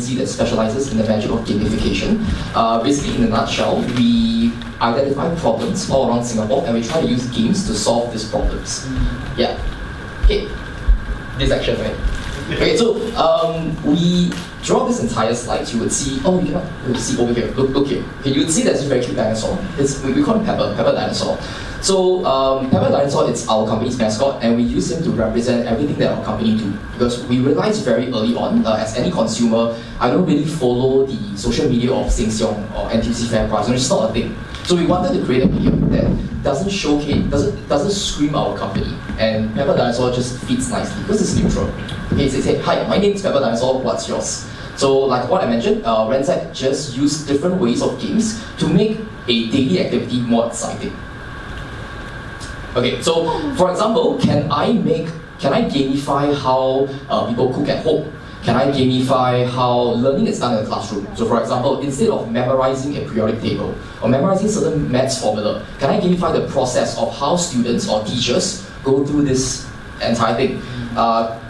agency that specializes in the magic of gamification. Basically, in a nutshell, we identify problems all around Singapore and we try to use games to solve these problems. Yeah. Okay. This action, right? Okay, so we draw this entire slide. You would see, oh, you cannot see over here. Look here. Okay, you would see there's this very cute dinosaur. We call him Pepper Dinosaur. So Pepper Dinosaur is our company's mascot, and we use him to represent everything that our company do. Because we realized very early on, as any consumer, I don't really follow the social media of Sheng Siong or NTUC FairPrice. It's not a thing. So we wanted to create a medium that doesn't showcase, doesn't scream our company, and Pepper Dinosaur just fits nicely because it's neutral. Okay, so say, hi, my name is Pepper Dinosaur. What's yours? So like what I mentioned, Ransack just used different ways of games to make a daily activity more exciting. Okay, so for example, can I gamify how people cook at home? Can I gamify how learning is done in the classroom? So for example, instead of memorizing a periodic table or memorizing certain maths formula, can I gamify the process of how students or teachers go through this entire thing?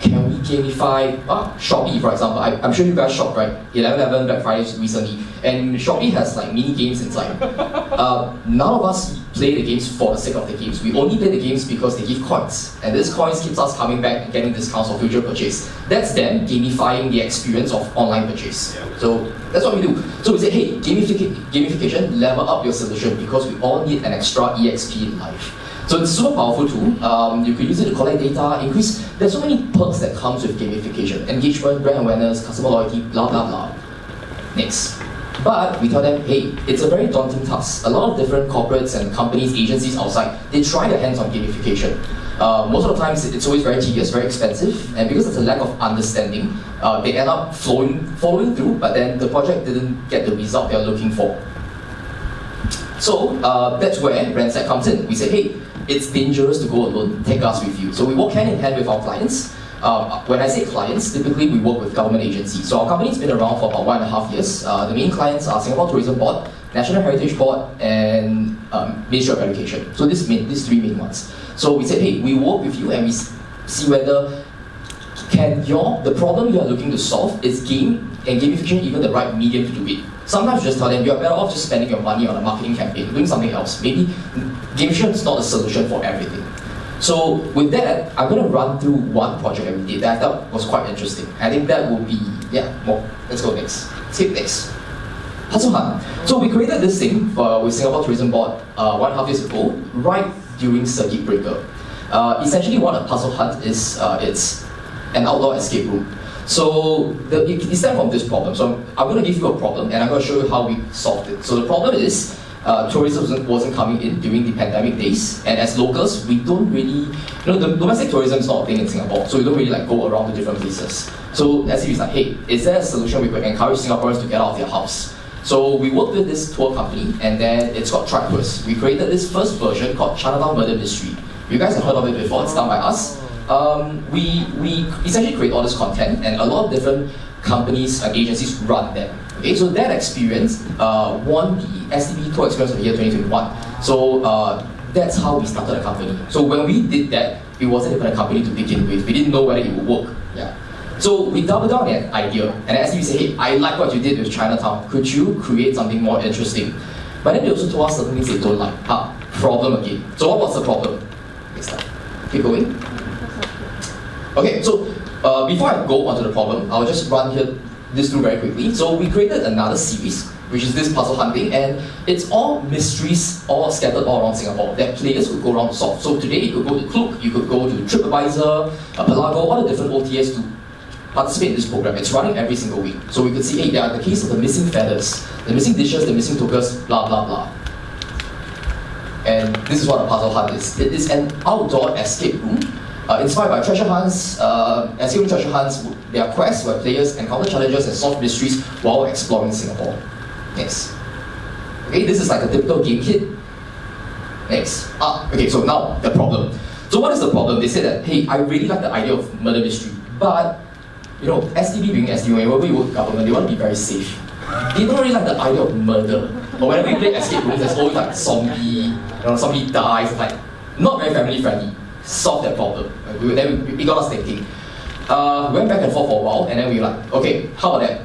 Can we gamify Shopee, for example? I'm sure you guys shop, right? 11/11 Black Friday recently, and Shopee has like mini games inside. None of us play the games for the sake of the games. We only play the games because they give coins, and this coins keeps us coming back and getting discounts for future purchase. That's them gamifying the experience of online purchase. So that's what we do. So we say, hey, gamification, level up your solution because we all need an extra EXP in life. So it's a super powerful tool. You could use it to collect data, increase. There's so many perks that comes with gamification: engagement, brand awareness, customer loyalty, blah blah blah. Next. But we tell them, hey, it's a very daunting task. A lot of different corporates and companies, agencies outside, they try their hands on gamification. Most of the times, it's always very tedious, very expensive, and because there's a lack of understanding, they end up following through, but then the project didn't get the result they're looking for. So that's where Ransack comes in. We say, hey, it's dangerous to go alone, take us with you. So we work hand in hand with our clients. When I say clients, typically we work with government agencies. So our company's been around for about 1.5 years. The main clients are Singapore Tourism Board, National Heritage Board, and Ministry of Education. So these three main ones. So we said, hey, we work with you and we see whether the problem you are looking to solve is game and gamification even the right medium to do it. Sometimes you just tell them you're better off just spending your money on a marketing campaign, doing something else. Maybe gamification is not a solution for everything. So with that, I'm going to run through one project that we did that I thought was quite interesting. I think that will be, let's go next. Skip next. Puzzle Hunt. So we created this thing with Singapore Tourism Board 1.5 years ago, right during circuit breaker. Essentially what a puzzle hunt is, it's an outdoor escape room. So it stems from this problem. So I'm going to give you a problem and I'm going to show you how we solved it. So the problem is, tourism wasn't coming in during the pandemic days, and as locals, we don't really, the domestic tourism is not a thing in Singapore, so we don't really go around to different places. So SCB is like, hey, is there a solution we could encourage Singaporeans to get out of their house? So we worked with this tour company, and then it's called Tribe Tours. We created this first version called Chinatown Murder Mystery. You guys have heard of it before, it's done by us. We essentially create all this content, and a lot of different companies and agencies run them. Okay, so that experience won the STB Tour Experience of the Year 2021. So that's how we started a company. So when we did that, it wasn't even a company to begin with. We didn't know whether it would work. Yeah. So we doubled down on that idea, and STB said, hey, I like what you did with Chinatown. Could you create something more interesting? But then they also told us certain things they don't like. Problem again. So what was the problem? Next slide. Keep going. Okay, so before I go onto the problem, I'll just run this through very quickly. So we created another series, which is this puzzle hunting, and it's all mysteries all scattered all around Singapore that players could go around to solve. So today you could go to Klook, you could go to TripAdvisor, Pelago, all the different OTAs to participate in this program. It's running every single week. So we could see, hey, there are the case of the missing feathers, the missing dishes, the missing tokens, blah blah blah. And this is what a puzzle hunt is. It is an outdoor escape room. Inspired by treasure hunts, escape room treasure hunts, they are quests where players encounter challenges and solve mysteries while exploring Singapore. Next. Okay, this is like a typical game kit. Next. Okay, so now the problem. So what is the problem? They said that, hey, I really like the idea of murder mystery, but STB being STB, whenever you work with government, they want to be very safe. They don't really like the idea of murder. But whenever we play escape rooms, there's always like zombie, somebody dies, like not very family friendly. Solve that problem. Then we got us thinking. We went back and forth for a while, and then we were like, okay, how about that?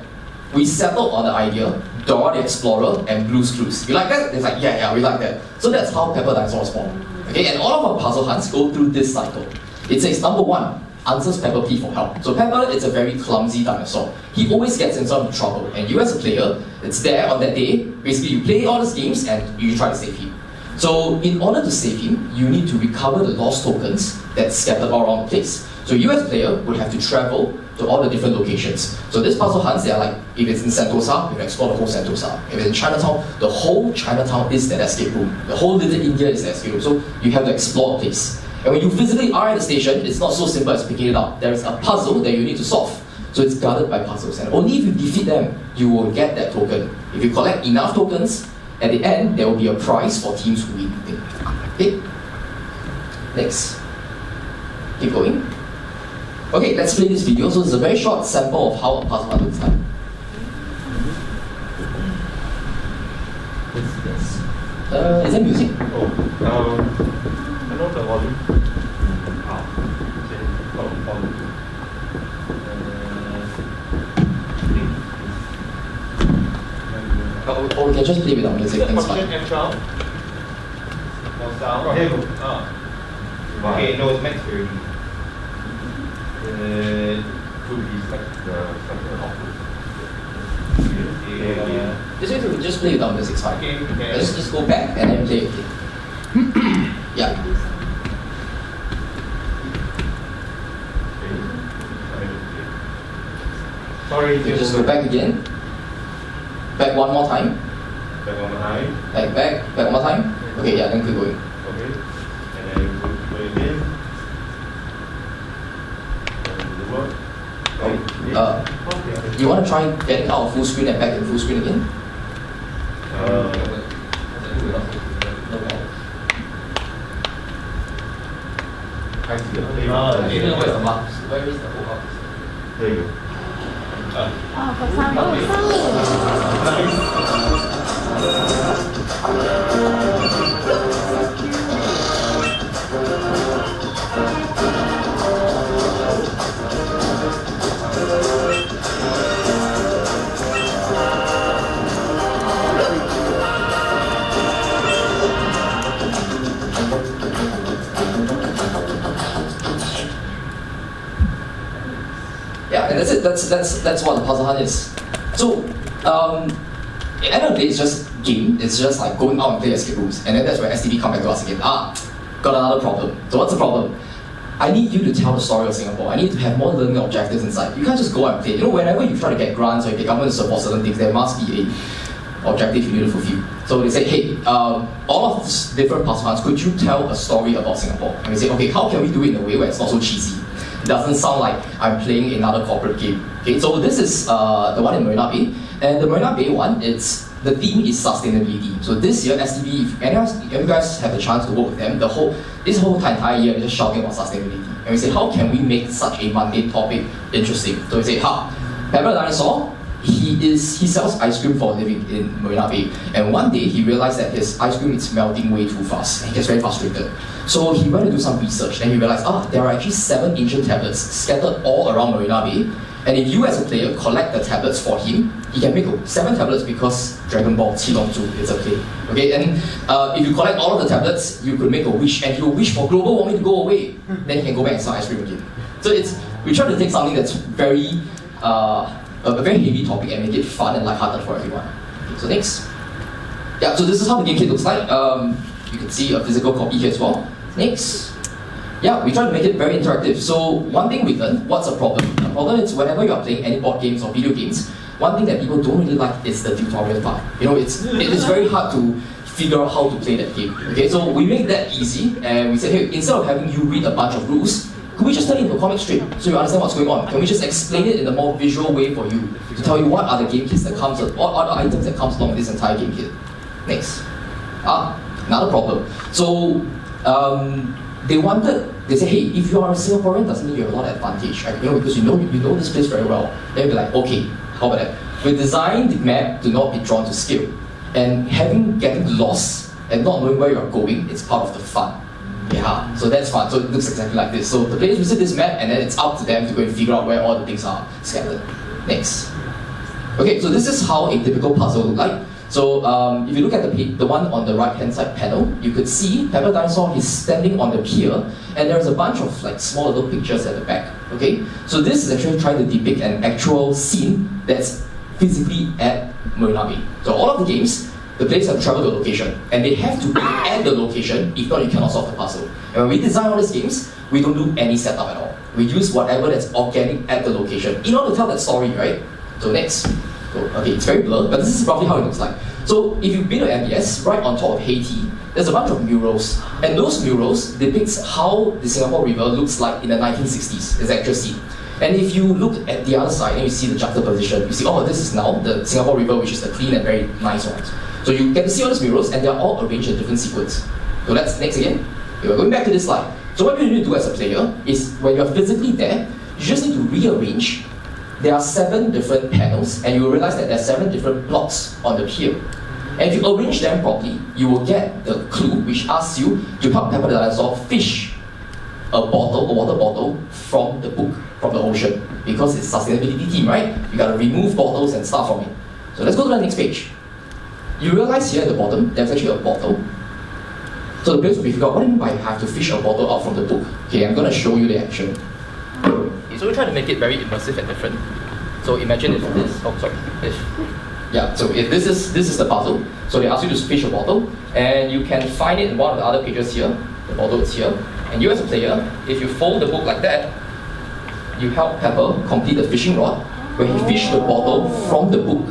we settled on the idea, Dora the Explorer and Blue's Clues. You like that? It's like, yeah, we like that. So that's how Pepper Dinosaur was born. Okay, and all of our puzzle hunts go through this cycle. It says, number one, answers Pepper P for help. So Pepper is a very clumsy dinosaur. He always gets himself in trouble. And you as a player, it's there on that day, basically you play all these games and you try to save him. So in order to save him, you need to recover the lost tokens that's scattered all around the place. So you as a player would have to travel to all the different locations. So this puzzle hunts, they are like, if it's in Sentosa, you can explore the whole Sentosa. If it's in Chinatown, the whole Chinatown is that escape room. The whole Little India is the escape room. So you have to explore the place. And when you physically are at the station, it's not so simple as picking it up. There is a puzzle that you need to solve. So it's guarded by puzzles. And only if you defeat them, you will get that token. If you collect enough tokens, at the end, there will be a prize for teams who win. Okay? Next. Keep going. Okay, let's play this video. So it's a very short sample of how a puzzle hunt looks like. Is there music? I know the volume. Or we can just play without music. Things fine. M12. No sound. Oh, here you go. Oh. Okay, no, it's max already. Could be like the output. This way we just play without music, it's fine. Okay. Let's just go back and then play again. Yeah. Sorry, You just go back again. Back one more time. Back one more time. Back one more time. Okay, yeah, then keep going. Okay. And then go again. You want to try getting out of full screen and back in full screen again? I see. Where is the whole house? There you go. Yeah, and that's it. That's what the puzzle hunt is. So, at the end of the day, it's just game. It's just like going out and play escape rooms, and then that's where STB come back to us again. Got another problem. So what's the problem? I need you to tell the story of Singapore. I need to have more learning objectives inside. You can't just go out and play. You know, whenever you try to get grants or you get government to support certain things, there must be a objective you need to fulfill. So they say, hey, all of these different puzzle hunts, could you tell a story about Singapore? And we say, okay, how can we do it in a way where it's not so cheesy? It doesn't sound like I'm playing another corporate game. Okay, so this is the one in Marina Bay, and the Marina Bay one, the theme is sustainability. So this year, STB, if you guys have the chance to work with them, this whole entire year, they're just shouting about sustainability. And we say, how can we make such a mundane topic interesting? So we say, Pepper Dinosaur, he sells ice cream for a living in Marina Bay, and one day he realized that his ice cream is melting way too fast, and he gets very frustrated. So he went to do some research, and he realized, there are actually 7 ancient tablets scattered all around Marina Bay, and if you as a player collect the tablets for him, he can make 7 tablets because Dragon Ball Qilong Zhu is a play. Okay, and if you collect all of the tablets, you could make a wish, and he will wish for global warming to go away. Then he can go back and sell ice cream again. So we try to take something that's very a very heavy topic and make it fun and lighthearted for everyone. Okay, so next. Yeah, so this is how the game kit looks like. You can see a physical copy here as well. Next. Yeah, we try to make it very interactive. So one thing we learned, what's a problem? A problem is whenever you are playing any board games or video games, one thing that people don't really like is the tutorial part. You know, it is very hard to figure out how to play that game. Okay, so we make that easy, and we said, hey, instead of having you read a bunch of rules, could we just turn it into a comic strip so you understand what's going on? Can we just explain it in a more visual way for you to tell you what are the game kits that comes, what are the items that comes along with this entire game kit? Next. Another problem. So they say, hey, if you are a Singaporean, doesn't mean you have a lot of advantage, right? You know, because you know this place very well. They'll be like, okay, how about that? We designed the map to not be drawn to scale, and getting lost and not knowing where you're going, it's part of the fun. Yeah, so that's fun. So it looks exactly like this. So the players visit this map, and then it's up to them to go and figure out where all the things are scattered. Next. Okay, so this is how a typical puzzle looks like. So if you look at the one on the right-hand side panel, you could see Pepper Dinosaur is standing on the pier, and there's a bunch of like small little pictures at the back. Okay, so this is actually trying to depict an actual scene that's physically at Marina Bay. So all of the games, the players have to travel to a location, and they have to be at the location. If not, you cannot solve the puzzle. And when we design all these games, we don't do any setup at all. We use whatever that's organic at the location in order to tell that story, right? So next. So, okay, it's very blurred, but this is roughly how it looks like. So if you've been to MBS, right on top of Haiti, there's a bunch of murals. And those murals depicts how the Singapore River looks like in the 1960s, as actual scene. And if you look at the other side and you see the juxtaposition, you see, oh, this is now the Singapore River, which is the clean and very nice one. So you get to see all these murals, and they're all arranged in different sequence. So let's next again. Okay, we're going back to this slide. So what you need to do as a player is, when you're physically there, you just need to rearrange. There are 7 different panels, and you will realize that there are 7 different blocks on the pier. And if you arrange them properly, you will get the clue which asks you to help Pepper the Dinosaur fish a water bottle from the book, from the ocean. Because it's sustainability theme, right? You gotta remove bottles and stuff from it. So let's go to the next page. You realize here at the bottom, there's actually a bottle. So the players will be figuring out, what do you mean by have to fish a bottle out from the book? Okay, I'm gonna show you the action. So we try to make it very immersive and different. So imagine if this, so if this is the puzzle. So they ask you to fish a bottle, and you can find it in one of the other pages here. The bottle is here, and you as a player, if you fold the book like that, you help Pepper complete the fishing rod, where he fished the bottle from the book.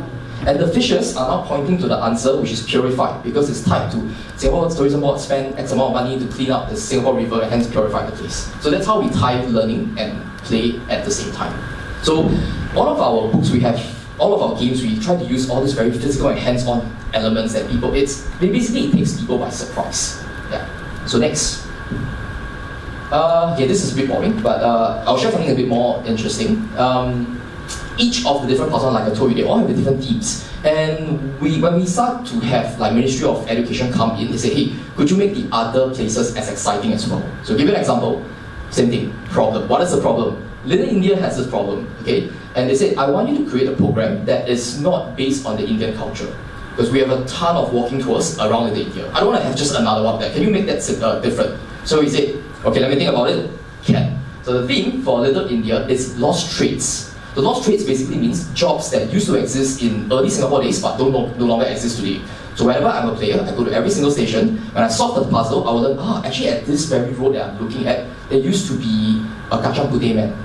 And the fishes are now pointing to the answer, which is purified, because it's tied to Singapore Tourism Board spend X amount of money to clean up the Singapore River and hence purify the place. So that's how we tie learning and play at the same time. So all of our books all of our games, we try to use all these very physical and hands-on elements that it takes people by surprise. Yeah. So next. This is a bit boring, but I'll share something a bit more interesting. Each of the different puzzles, like I told you, they all have the different themes. And when we start to have like Ministry of Education come in, they say, hey, could you make the other places as exciting as well? So give you an example, same thing, problem. What is the problem? Little India has this problem, okay? And they said, I want you to create a program that is not based on the Indian culture. Because we have a ton of walking tours around Little India. I don't want to have just another one there. Can you make that different? So we said, okay, let me think about it. Can. So the theme for Little India is lost trades. The lost trades basically means jobs that used to exist in early Singapore days but no longer exist today. So whenever I'm a player, I go to every single station. When I solve the puzzle, I will learn, actually at this very road that I'm looking at, there used to be a kacang putih man.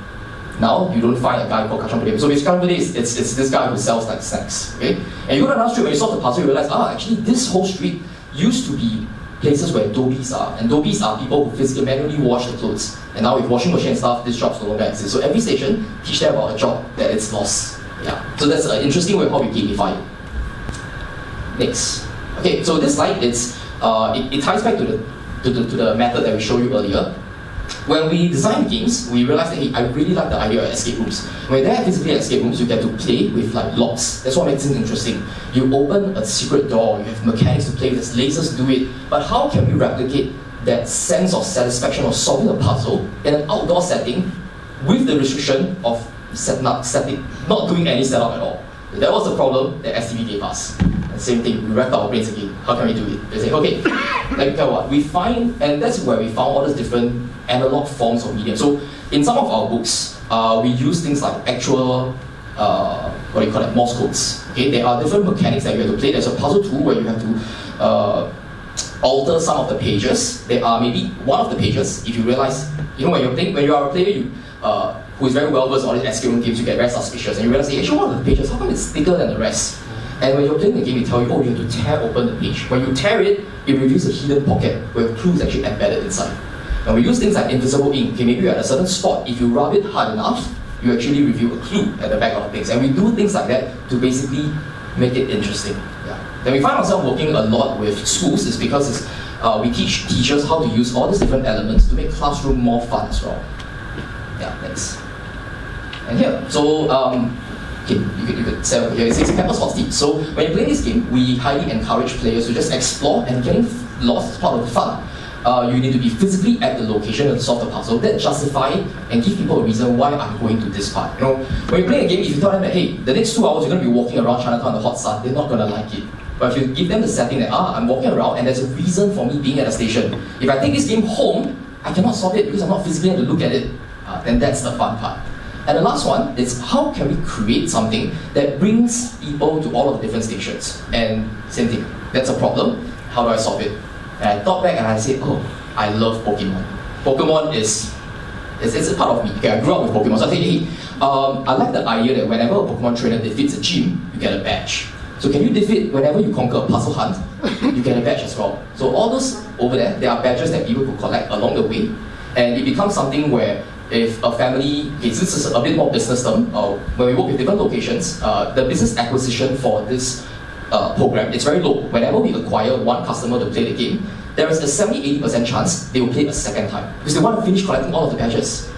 Now you don't find a guy called kacang putih. So basically, kacang putih it's this guy who sells like snacks. Okay? And you go to another street, when you solve the puzzle, you realize, actually this whole street used to be places where dobies are. And dobies are people who physically manually wash the clothes. And now with washing machine and stuff, these jobs no longer exist. So every station teach them about a job that it's lost. Yeah. So that's an interesting way of how we gamify it. Next. Okay, so this slide it ties back to the method that we showed you earlier. When we design games, we realized that, hey, I really like the idea of escape rooms. When there are physically escape rooms, you get to play with like locks. That's what makes it interesting. You open a secret door, you have mechanics to play with, there's lasers to do it. But how can we replicate that sense of satisfaction of solving a puzzle in an outdoor setting with the restriction of not doing any setup at all? That was the problem that STV gave us. And same thing, we wrapped our brains again. How can we do it? They say, okay, like what? We find, and that's where we found all these different analog forms of medium. So in some of our books, we use things like actual, Morse codes. Okay, there are different mechanics that you have to play. There's a puzzle tool where you have to alter some of the pages. There are maybe one of the pages, if you realize, when you are a player, who is very well versed on all these escape room games, you get very suspicious, and you realize, actually one of the pages, how come it's thicker than the rest? And when you're playing the game, they tell you, you have to tear open the page. When you tear it, it reveals a hidden pocket where a clue is actually embedded inside. And we use things like invisible ink. Okay, maybe you're at a certain spot, if you rub it hard enough, you actually reveal a clue at the back of things. And we do things like that to basically make it interesting. Yeah. Then we find ourselves working a lot with schools is because we teach teachers how to use all these different elements to make classroom more fun as well. Yeah, thanks. And here, so you could say over here, it says Pepper's Hot Seat. So when you play this game, we highly encourage players to just explore, and getting lost is part of the fun. You need to be physically at the location to solve the puzzle. That justify it and give people a reason why I'm going to this part. When you play a game, if you tell them that, hey, the next 2 hours you're going to be walking around Chinatown in the hot sun, they're not going to like it. But if you give them the setting that, I'm walking around and there's a reason for me being at a station. If I take this game home, I cannot solve it because I'm not physically able to look at it. Then that's the fun part. And the last one is how can we create something that brings people to all of the different stations? And same thing, that's a problem. How do I solve it? And I thought back and I said, I love Pokemon. Pokemon is a part of me. Okay, I grew up with Pokemon, so I think, hey, I like the idea that whenever a Pokemon trainer defeats a gym, you get a badge. So can you defeat whenever you conquer a puzzle hunt, you get a badge as well. So all those over there are badges that people could collect along the way, and it becomes something where if a family, this is a bit more business term, when we work with different locations, the business acquisition for this program, it's very low. Whenever we acquire one customer to play the game, there is a 70-80% chance they will play a second time because they want to finish collecting all of the badges.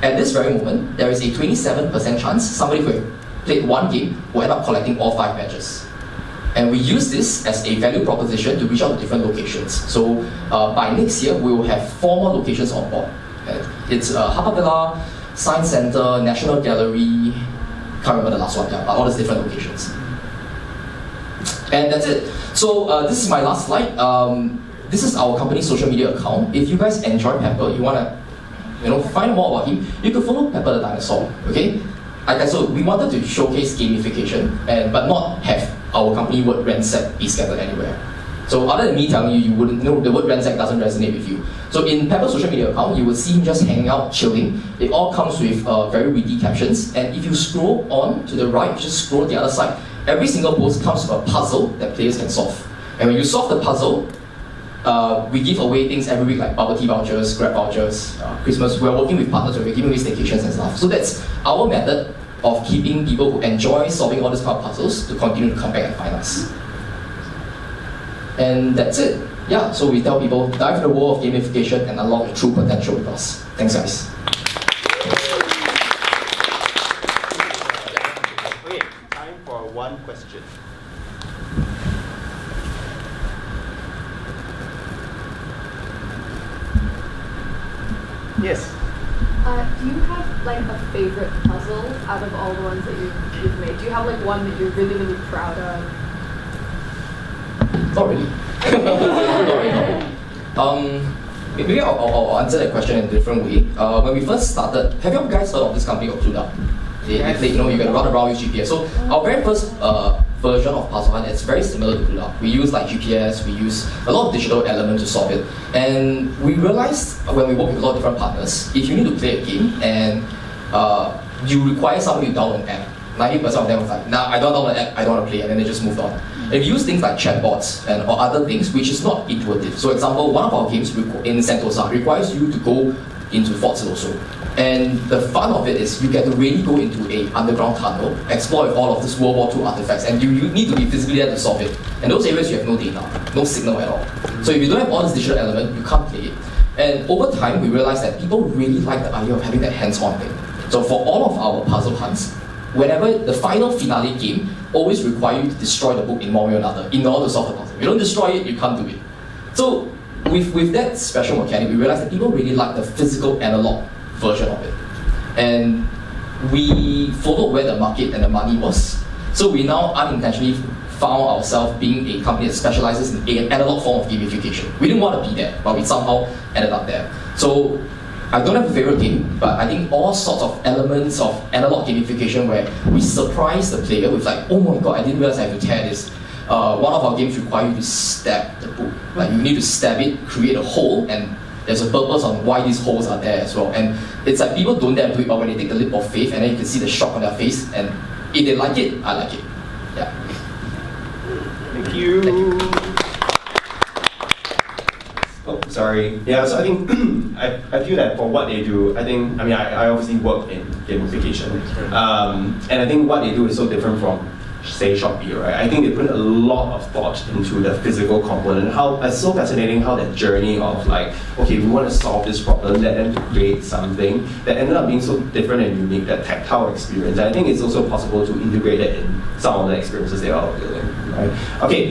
At this very moment, there is a 27% chance somebody who have played one game will end up collecting all 5 badges. And we use this as a value proposition to reach out to different locations. So by next year, we will have 4 more locations on board. It's Haw Par Villa, Science Centre, National Gallery, can't remember the last one, but all these different locations. And that's it. So this is my last slide. This is our company's social media account. If you guys enjoy Pepper, you want to find more about him, you can follow Pepper the Dinosaur. Okay? So we wanted to showcase gamification, but not have our company word Ransack be scattered anywhere. So other than me telling you, you wouldn't know the word Ransack doesn't resonate with you. So in Pepper's social media account, you will see him just hanging out, chilling. It all comes with very witty captions. And if you scroll on to the right, just scroll the other side, every single post comes with a puzzle that players can solve. And when you solve the puzzle, we give away things every week like bubble tea vouchers, Grab vouchers, Christmas. We're working with partners where we're giving away staycations and stuff. So that's our method of keeping people who enjoy solving all these kind of puzzles to continue to come back and find us. And that's it. Yeah, so we tell people, dive into the world of gamification and unlock your true potential with us. Thanks, guys. Okay, time for one question. Yes. Do you have like a favorite puzzle out of all the ones that you've made? Do you have like one that you're really, really proud of? Not really. Maybe I'll answer that question in a different way. When we first started, have you guys heard of this company called Clued Up? You can run around with GPS. So our very first version of Puzzle Hunt is very similar to Clued Up. We use like GPS, we use a lot of digital elements to solve it. And we realized when we work with a lot of different partners, if you need to play a game and you require somebody to download an app, 90% of them was like, nah, I don't download an app, I don't want to play, and then they just moved on. If you use things like chatbots or other things which is not intuitive. So example, one of our games in Sentosa requires you to go into Fort Siloso. And the fun of it is you get to really go into a underground tunnel, explore with all of these World War II artifacts, and you need to be physically there to solve it. And those areas you have no data, no signal at all. So if you don't have all this digital element, you can't play it. And over time, we realized that people really like the idea of having that hands-on thing. So for all of our puzzle hunts, whenever the final finale game always require you to destroy the book in one way or another in order to solve the puzzle. If you don't destroy it, you can't do it. So with that special mechanic, we realized that people really like the physical analog version of it. And we followed where the market and the money was. So we now unintentionally found ourselves being a company that specializes in an analog form of gamification. We didn't want to be there, but we somehow ended up there. So I don't have a favorite game, but I think all sorts of elements of analog gamification where we surprise the player with like, oh my god, I didn't realize I have to tear this. One of our games require you to stab the book. Like you need to stab it, create a hole, and there's a purpose on why these holes are there as well. And it's like people don't dare to do it, but when they take the leap of faith and then you can see the shock on their face, and if they like it, I like it. Yeah. Thank you. Thank you. Oh, sorry. Yeah, so I think I feel that for what they do, I obviously work in gamification, and I think what they do is so different from, say, Shopee, right? I think they put a lot of thought into the physical component. How it's so fascinating how that journey of like, okay, we want to solve this problem, let them to create something that ended up being so different and unique, that tactile experience. And I think it's also possible to integrate it in some of the experiences they are building, right? Okay.